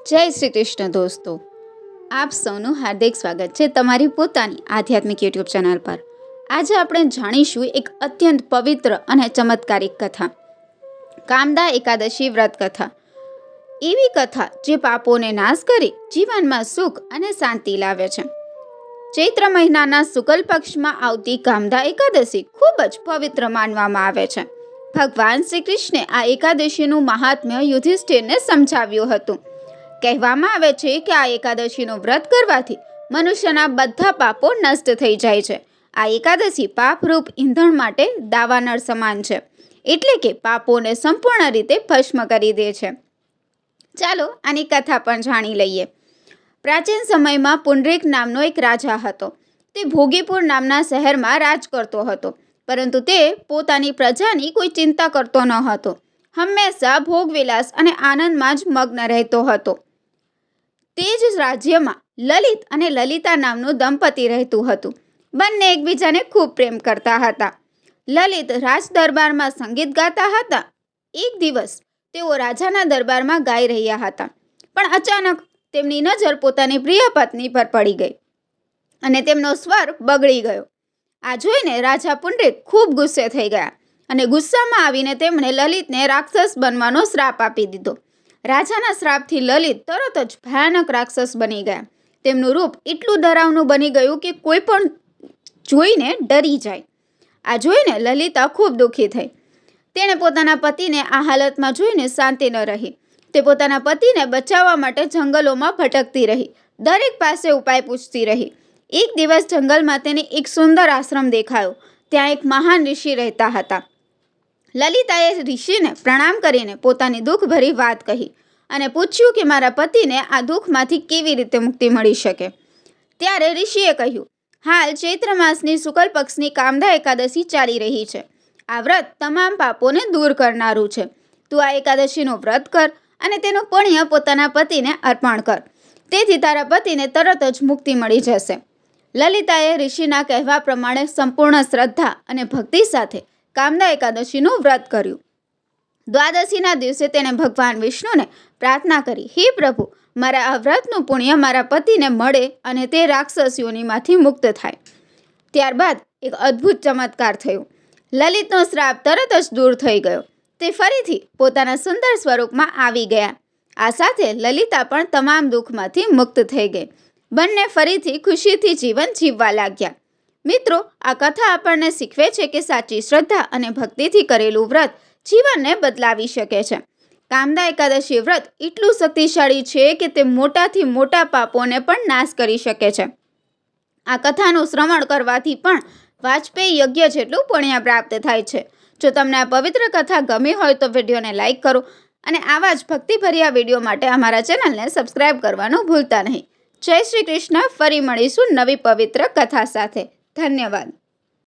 જય શ્રી કૃષ્ણ દોસ્તો, આપ સૌનું હાર્દિક સ્વાગત છે તમારી પોતાની આધ્યાત્મિક યુટ્યુબ ચેનલ પર। આજે આપણે જાણીશું એક અત્યંત પવિત્ર અને ચમત્કારિક કથા, કામદા એકાદશી વ્રત કથા। એવી કથા જે પાપોને નાશ કરી જીવનમાં સુખ અને શાંતિ લાવે છે। ચૈત્ર મહિનાના શુક્લ પક્ષમાં આવતી કામદા એકાદશી ખૂબ જ પવિત્ર માનવામાં આવે છે। ભગવાન શ્રી કૃષ્ણે આ એકાદશીનું મહાત્મ્ય યુધિષ્ઠિરને સમજાવ્યું હતું। કહેવામાં આવે છે કે આ એકાદશીનું વ્રત કરવાથી મનુષ્યના બધા પાપો નષ્ટ થઈ જાય છે। આ એકાદશી પાપરૂપ ઈંધણ માટે દાવાનળ સમાન છે, એટલે કે પાપોને સંપૂર્ણ રીતે ભસ્મ કરી દે છે। ચાલો આની કથા પણ જાણી લઈએ। પ્રાચીન સમયમાં પુંડરીક નામનો એક રાજા હતો। તે ભોગીપુર નામના શહેરમાં રાજ કરતો હતો, પરંતુ તે પોતાની પ્રજાની કોઈ ચિંતા કરતો ન હતો। હંમેશા ભોગવિલાસ અને આનંદમાં જ મગ્ન રહેતો હતો। તે જ રાજ્યમાં લલિત અને લલિતા નામનું દંપતી રહેતું હતું। બંને એકબીજાને ખૂબ પ્રેમ કરતા હતા। લલિત રાજ દરબારમાં સંગીત ગાતા હતા। એક દિવસ તેઓ રાજાના દરબારમાં ગાઈ રહ્યા હતા, પણ અચાનક તેમની નજર પોતાની પ્રિય પત્ની પર પડી ગઈ અને તેમનો સ્વર બગડી ગયો। આ જોઈને રાજા પુંડરીક ખૂબ ગુસ્સે થઈ ગયા અને ગુસ્સામાં આવીને તેમણે લલિતને રાક્ષસ બનવાનો શ્રાપ આપી દીધો। રાજાના શ્રાપથી લલિત તરત જ ભયાનક રાક્ષસ બની ગયા। તેમનું રૂપ એટલું ડરાવનું બની ગયું કે કોઈ પણ જોઈને ડરી જાય। આ જોઈને લલિતા ખૂબ દુઃખી થઈ। તેણે પોતાના પતિને આ હાલતમાં જોઈને શાંતિ ન રહી। તે પોતાના પતિને બચાવવા માટે જંગલોમાં ભટકતી રહી, દરેક પાસે ઉપાય પૂછતી રહી। એક દિવસ જંગલમાં તેને એક સુંદર આશ્રમ દેખાયો। ત્યાં એક મહાન ઋષિ રહેતા હતા। લલિતાએ ઋષિને પ્રણામ કરીને પોતાની દુઃખભરી વાત કહી અને પૂછ્યું કે મારા પતિને આ દુઃખમાંથી કેવી રીતે મુક્તિ મળી શકે। ત્યારે ઋષિએ કહ્યું, હાલ ચૈત્ર માસની શુક્લ પક્ષની કામદા એકાદશી ચાલી રહી છે। આ વ્રત તમામ પાપોને દૂર કરનારું છે। તું આ એકાદશીનું વ્રત કર અને તેનું પુણ્ય પોતાના પતિને અર્પણ કર, તેથી તારા પતિને તરત જ મુક્તિ મળી જશે। લલિતાએ ઋષિના કહેવા પ્રમાણે સંપૂર્ણ શ્રદ્ધા અને ભક્તિ સાથે કામદા એકાદશીનું વ્રત કર્યું। દ્વાદશીના દિવસે તેણે ભગવાન વિષ્ણુને પ્રાર્થના કરી, હે પ્રભુ, મારા આ વ્રતનું પુણ્ય મારા પતિને મળે અને તે રાક્ષસ યોનિમાંથી મુક્ત થાય। ત્યારબાદ એક અદ્ભુત ચમત્કાર થયો। લલિતનો શ્રાપ તરત જ દૂર થઈ ગયો। તે ફરીથી પોતાના સુંદર સ્વરૂપમાં આવી ગયા। આ સાથે લલિતા પણ તમામ દુઃખમાંથી મુક્ત થઈ ગઈ। બંને ફરીથી ખુશીથી જીવન જીવવા લાગ્યા। મિત્રો, આ કથા આપણને શીખવે છે કે સાચી શ્રદ્ધા અને ભક્તિથી કરેલું વ્રત જીવનને બદલાવી શકે છે। કામદા એકાદશી વ્રત એટલું શક્તિશાળી છે કે તે મોટાથી મોટા પાપોને પણ નાશ કરી શકે છે। આ કથાનું શ્રવણ કરવાથી પણ વાજપેયી યજ્ઞ જેટલું પુણ્ય પ્રાપ્ત થાય છે। જો તમને આ પવિત્ર કથા ગમી હોય તો વિડીયોને લાઇક કરો અને આવા જ ભક્તિભર્યા વિડીયો માટે અમારા ચેનલને સબસ્ક્રાઇબ કરવાનું ભૂલતા નહીં। જય શ્રી કૃષ્ણ। ફરી મળીશું નવી પવિત્ર કથા સાથે। ધન્યવાદ।